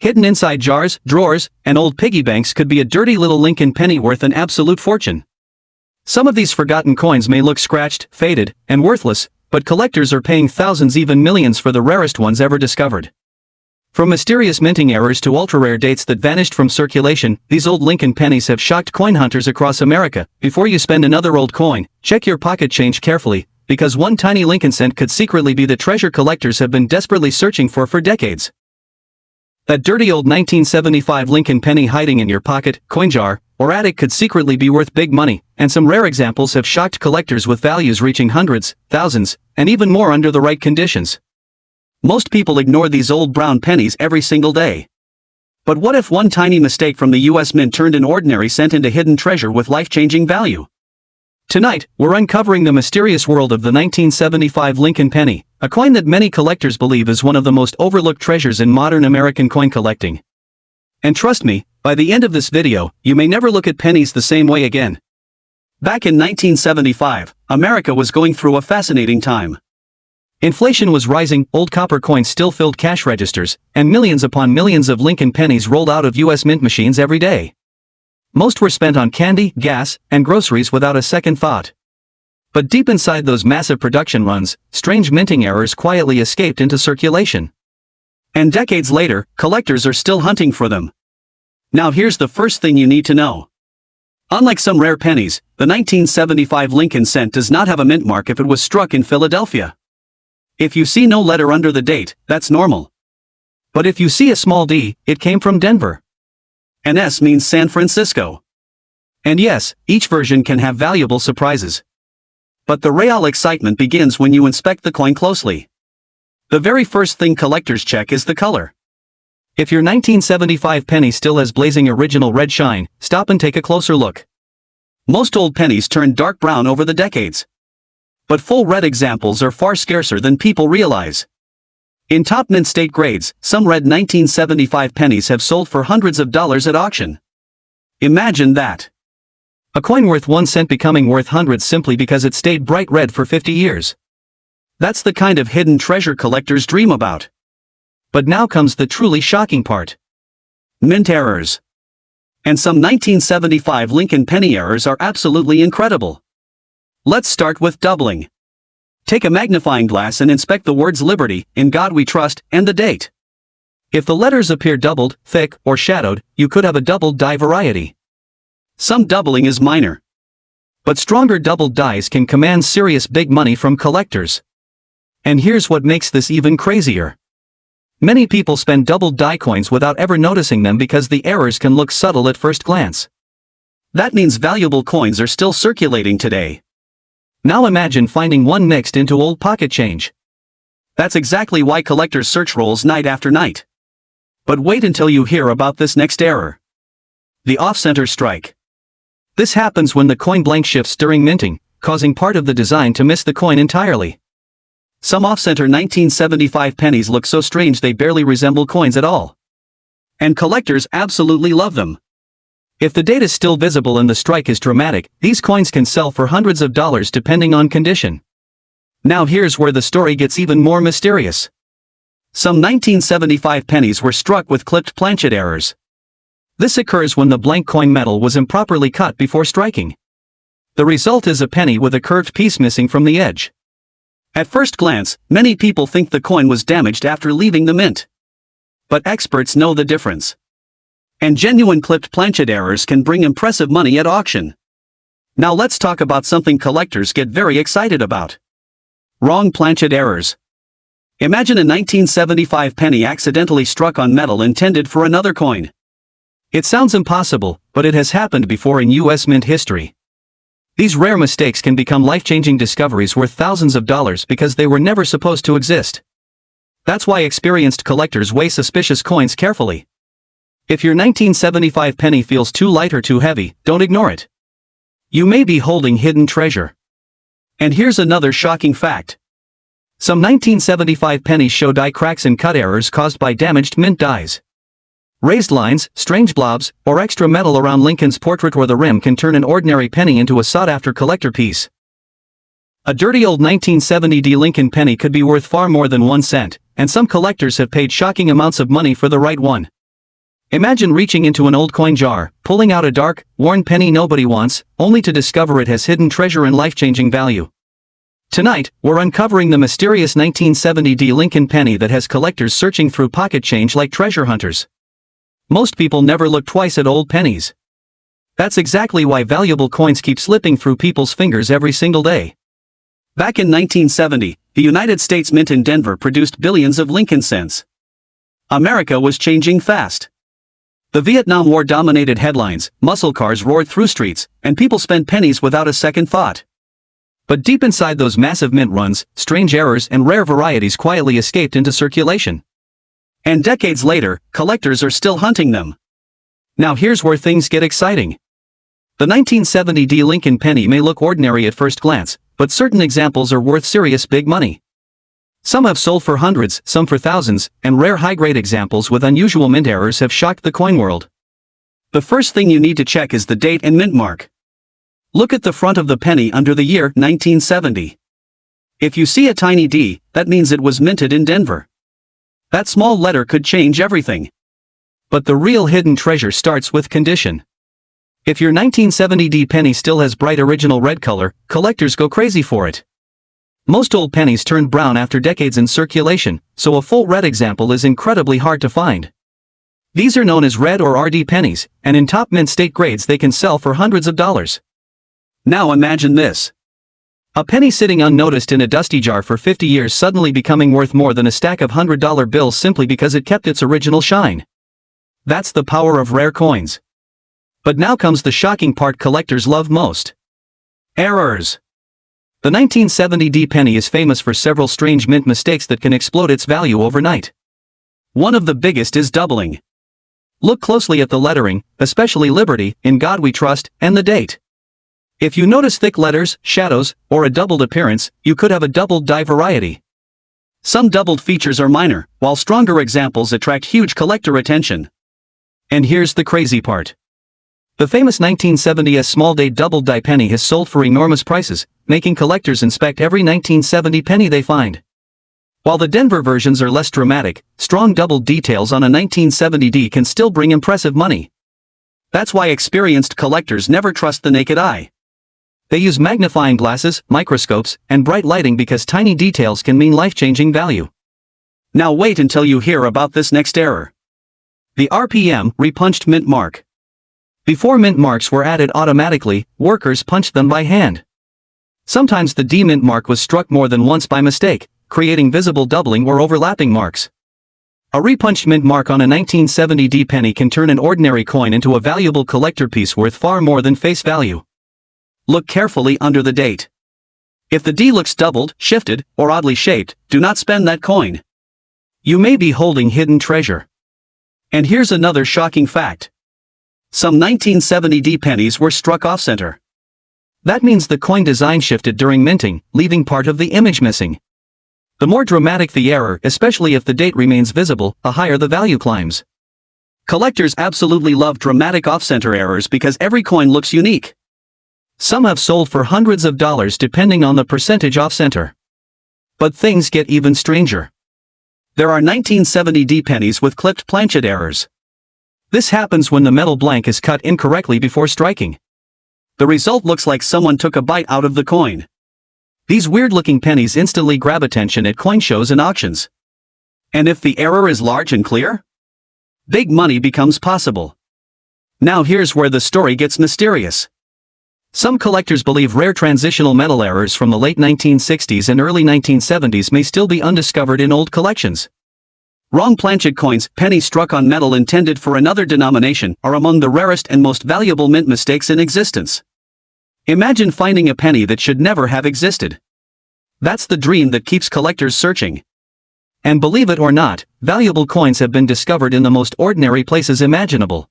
Hidden inside jars, drawers, and old piggy banks could be a dirty little Lincoln penny worth an absolute fortune. Some of these forgotten coins may look scratched, faded, and worthless, but collectors are paying thousands, even millions, for the rarest ones ever discovered. From mysterious minting errors to ultra-rare dates that vanished from circulation, these old Lincoln pennies have shocked coin hunters across America. Before you spend another old coin, check your pocket change carefully, because one tiny Lincoln cent could secretly be the treasure collectors have been desperately searching for decades. That dirty old 1975 Lincoln penny hiding in your pocket, coin jar, or attic could secretly be worth big money, and some rare examples have shocked collectors with values reaching hundreds, thousands, and even more under the right conditions. Most people ignore these old brown pennies every single day. But what if one tiny mistake from the US Mint turned an ordinary cent into hidden treasure with life-changing value? Tonight, we're uncovering the mysterious world of the 1975 Lincoln penny, a coin that many collectors believe is one of the most overlooked treasures in modern American coin collecting. And trust me, by the end of this video, you may never look at pennies the same way again. Back in 1975, America was going through a fascinating time. Inflation was rising, old copper coins still filled cash registers, and millions upon millions of Lincoln pennies rolled out of US Mint machines every day. Most were spent on candy, gas, and groceries without a second thought. But deep inside those massive production runs, strange minting errors quietly escaped into circulation. And decades later, collectors are still hunting for them. Now here's the first thing you need to know. Unlike some rare pennies, the 1975 Lincoln cent does not have a mint mark if it was struck in Philadelphia. If you see no letter under the date, that's normal. But if you see a small D, it came from Denver. An S means San Francisco. And yes, each version can have valuable surprises. But the real excitement begins when you inspect the coin closely. The very first thing collectors check is the color. If your 1975 penny still has blazing original red shine, stop and take a closer look. Most old pennies turn dark brown over the decades. But full red examples are far scarcer than people realize. In top mint state grades, some red 1975 pennies have sold for hundreds of dollars at auction. Imagine that. A coin worth 1 cent becoming worth hundreds simply because it stayed bright red for 50 years. That's the kind of hidden treasure collectors dream about. But now comes the truly shocking part. Mint errors. And some 1975 Lincoln penny errors are absolutely incredible. Let's start with doubling. Take a magnifying glass and inspect the words Liberty, In God We Trust, and the date. If the letters appear doubled, thick, or shadowed, you could have a doubled die variety. Some doubling is minor. But stronger doubled dies can command serious big money from collectors. And here's what makes this even crazier. Many people spend doubled die coins without ever noticing them because the errors can look subtle at first glance. That means valuable coins are still circulating today. Now imagine finding one mixed into old pocket change. That's exactly why collectors search rolls night after night. But wait until you hear about this next error. The off-center strike. This happens when the coin blank shifts during minting, causing part of the design to miss the coin entirely. Some off-center 1975 pennies look so strange they barely resemble coins at all. And collectors absolutely love them. If the date is still visible and the strike is dramatic, these coins can sell for hundreds of dollars depending on condition. Now here's where the story gets even more mysterious. Some 1975 pennies were struck with clipped planchet errors. This occurs when the blank coin metal was improperly cut before striking. The result is a penny with a curved piece missing from the edge. At first glance, many people think the coin was damaged after leaving the mint. But experts know the difference. And genuine clipped planchet errors can bring impressive money at auction. Now let's talk about something collectors get very excited about. Wrong planchet errors. Imagine a 1975 penny accidentally struck on metal intended for another coin. It sounds impossible, but it has happened before in US Mint history. These rare mistakes can become life-changing discoveries worth thousands of dollars because they were never supposed to exist. That's why experienced collectors weigh suspicious coins carefully. If your 1975 penny feels too light or too heavy, don't ignore it. You may be holding hidden treasure. And here's another shocking fact. Some 1975 pennies show die cracks and cut errors caused by damaged mint dies. Raised lines, strange blobs, or extra metal around Lincoln's portrait or the rim can turn an ordinary penny into a sought-after collector piece. A dirty old 1970 Lincoln penny could be worth far more than 1 cent, and some collectors have paid shocking amounts of money for the right one. Imagine reaching into an old coin jar, pulling out a dark, worn penny nobody wants, only to discover it has hidden treasure and life-changing value. Tonight, we're uncovering the mysterious 1970 Lincoln penny that has collectors searching through pocket change like treasure hunters. Most people never look twice at old pennies. That's exactly why valuable coins keep slipping through people's fingers every single day. Back in 1970, the United States Mint in Denver produced billions of Lincoln cents. America was changing fast. The Vietnam War dominated headlines, muscle cars roared through streets, and people spent pennies without a second thought. But deep inside those massive mint runs, strange errors and rare varieties quietly escaped into circulation. And decades later, collectors are still hunting them. Now here's where things get exciting. The 1970 Lincoln penny may look ordinary at first glance, but certain examples are worth serious big money. Some have sold for hundreds, some for thousands, and rare high-grade examples with unusual mint errors have shocked the coin world. The first thing you need to check is the date and mint mark. Look at the front of the penny under the year 1970. If you see a tiny D, that means it was minted in Denver. That small letter could change everything. But the real hidden treasure starts with condition. If your 1970 penny still has bright original red color, collectors go crazy for it. Most old pennies turned brown after decades in circulation, so a full red example is incredibly hard to find. These are known as red or RD pennies, and in top mint state grades they can sell for hundreds of dollars. Now imagine this. A penny sitting unnoticed in a dusty jar for 50 years suddenly becoming worth more than a stack of $100 bills simply because it kept its original shine. That's the power of rare coins. But now comes the shocking part collectors love most. Errors. The 1970 penny is famous for several strange mint mistakes that can explode its value overnight. One of the biggest is doubling. Look closely at the lettering, especially Liberty, In God We Trust, and the date. If you notice thick letters, shadows, or a doubled appearance, you could have a doubled die variety. Some doubled features are minor, while stronger examples attract huge collector attention. And here's the crazy part. The famous 1970s small date doubled die penny has sold for enormous prices, making collectors inspect every 1970 penny they find. While the Denver versions are less dramatic, strong doubled details on a 1970 D can still bring impressive money. That's why experienced collectors never trust the naked eye. They use magnifying glasses, microscopes, and bright lighting because tiny details can mean life-changing value. Now wait until you hear about this next error. The RPM, repunched mint mark. Before mint marks were added automatically, workers punched them by hand. Sometimes the D mint mark was struck more than once by mistake, creating visible doubling or overlapping marks. A repunched mint mark on a 1970 D penny can turn an ordinary coin into a valuable collector piece worth far more than face value. Look carefully under the date. If the D looks doubled, shifted, or oddly shaped, do not spend that coin. You may be holding hidden treasure. And here's another shocking fact. Some 1970 D pennies were struck off-center. That means the coin design shifted during minting, leaving part of the image missing. The more dramatic the error, especially if the date remains visible, the higher the value climbs. Collectors absolutely love dramatic off-center errors because every coin looks unique. Some have sold for hundreds of dollars depending on the percentage off-center. But things get even stranger. There are 1970 D pennies with clipped planchet errors. This happens when the metal blank is cut incorrectly before striking. The result looks like someone took a bite out of the coin. These weird-looking pennies instantly grab attention at coin shows and auctions. And if the error is large and clear, big money becomes possible. Now here's where the story gets mysterious. Some collectors believe rare transitional metal errors from the late 1960s and early 1970s may still be undiscovered in old collections. Wrong planchet coins, pennies struck on metal intended for another denomination, are among the rarest and most valuable mint mistakes in existence. Imagine finding a penny that should never have existed. That's the dream that keeps collectors searching. And believe it or not, valuable coins have been discovered in the most ordinary places imaginable.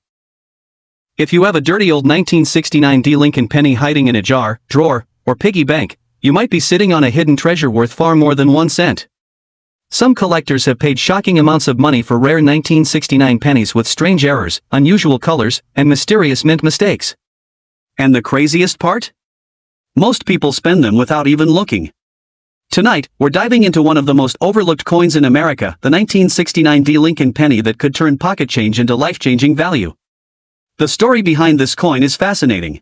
If you have a dirty old 1969 D Lincoln penny hiding in a jar, drawer, or piggy bank, you might be sitting on a hidden treasure worth far more than 1 cent. Some collectors have paid shocking amounts of money for rare 1969 pennies with strange errors, unusual colors, and mysterious mint mistakes. And the craziest part? Most people spend them without even looking. Tonight, we're diving into one of the most overlooked coins in America, the 1969 Lincoln penny that could turn pocket change into life-changing value. The story behind this coin is fascinating.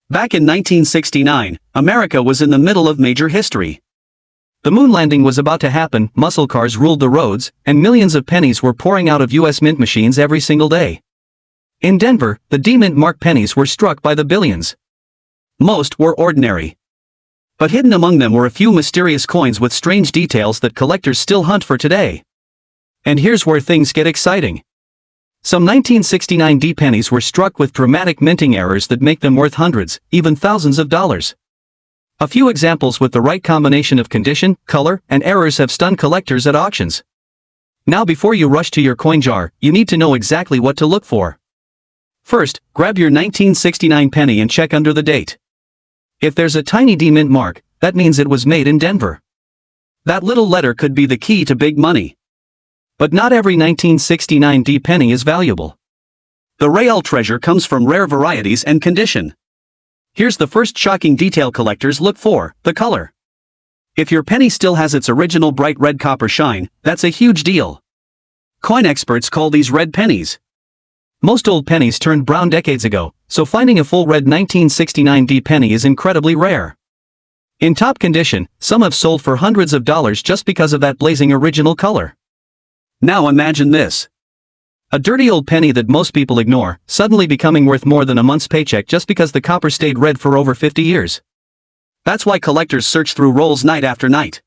Back in 1969, America was in the middle of major history. The moon landing was about to happen, muscle cars ruled the roads, and millions of pennies were pouring out of U.S. mint machines every single day. In Denver, the D-Mint mark pennies were struck by the billions. Most were ordinary. But hidden among them were a few mysterious coins with strange details that collectors still hunt for today. And here's where things get exciting. Some 1969 D pennies were struck with dramatic minting errors that make them worth hundreds, even thousands of dollars. A few examples with the right combination of condition, color, and errors have stunned collectors at auctions. Now before you rush to your coin jar, you need to know exactly what to look for. First, grab your 1969 penny and check under the date. If there's a tiny D mint mark, that means it was made in Denver. That little letter could be the key to big money. But not every 1969 D penny is valuable. The real treasure comes from rare varieties and condition. Here's the first shocking detail collectors look for: the color. If your penny still has its original bright red copper shine, that's a huge deal. Coin experts call these red pennies. Most old pennies turned brown decades ago, so finding a full red 1969 D penny is incredibly rare. In top condition, some have sold for hundreds of dollars just because of that blazing original color. Now imagine this. A dirty old penny that most people ignore, suddenly becoming worth more than a month's paycheck just because the copper stayed red for over 50 years. That's why collectors search through rolls night after night.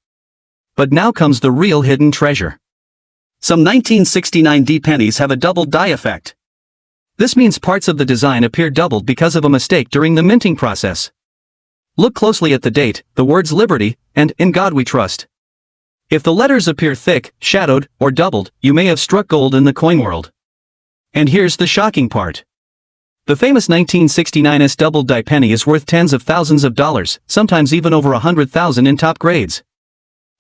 But now comes the real hidden treasure. Some 1969 D pennies have a double die effect. This means parts of the design appear doubled because of a mistake during the minting process. Look closely at the date, the words Liberty, and In God We Trust. If the letters appear thick, shadowed, or doubled, you may have struck gold in the coin world. And here's the shocking part. The famous 1969's doubled die penny is worth tens of thousands of dollars, sometimes even over $100,000 in top grades.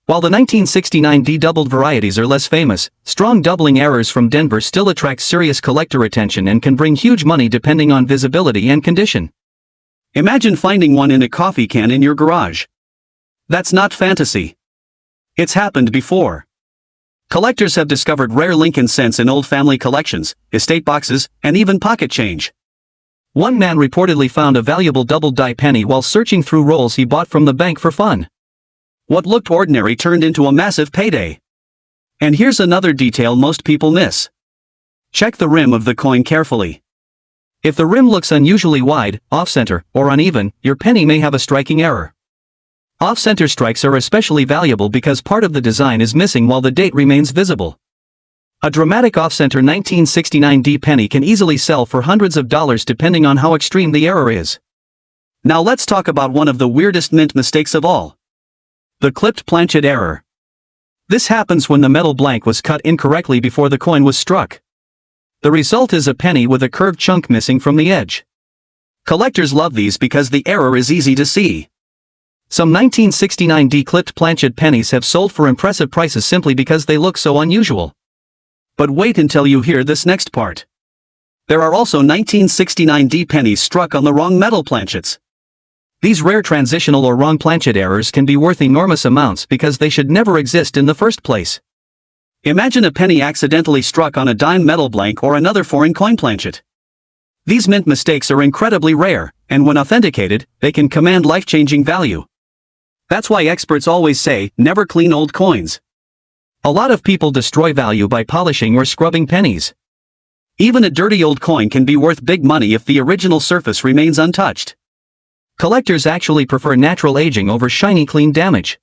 While the 1969 D doubled varieties are less famous, strong doubling errors from Denver still attract serious collector attention and can bring huge money depending on visibility and condition. Imagine finding one in a coffee can in your garage. That's not fantasy. It's happened before. Collectors have discovered rare Lincoln cents in old family collections, estate boxes, and even pocket change. One man reportedly found a valuable doubled die penny while searching through rolls he bought from the bank for fun. What looked ordinary turned into a massive payday. And here's another detail most people miss. Check the rim of the coin carefully. If the rim looks unusually wide, off-center, or uneven, your penny may have a striking error. Off-center strikes are especially valuable because part of the design is missing while the date remains visible. A dramatic off-center 1969 D penny can easily sell for hundreds of dollars depending on how extreme the error is. Now let's talk about one of the weirdest mint mistakes of all. The clipped planchet error. This happens when the metal blank was cut incorrectly before the coin was struck. The result is a penny with a curved chunk missing from the edge. Collectors love these because the error is easy to see. Some 1969 D clipped planchet pennies have sold for impressive prices simply because they look so unusual. But wait until you hear this next part. There are also 1969 D pennies struck on the wrong metal planchets. These rare transitional or wrong planchet errors can be worth enormous amounts because they should never exist in the first place. Imagine a penny accidentally struck on a dime metal blank or another foreign coin planchet. These mint mistakes are incredibly rare, and when authenticated, they can command life-changing value. That's why experts always say, never clean old coins. A lot of people destroy value by polishing or scrubbing pennies. Even a dirty old coin can be worth big money if the original surface remains untouched. Collectors actually prefer natural aging over shiny clean damage.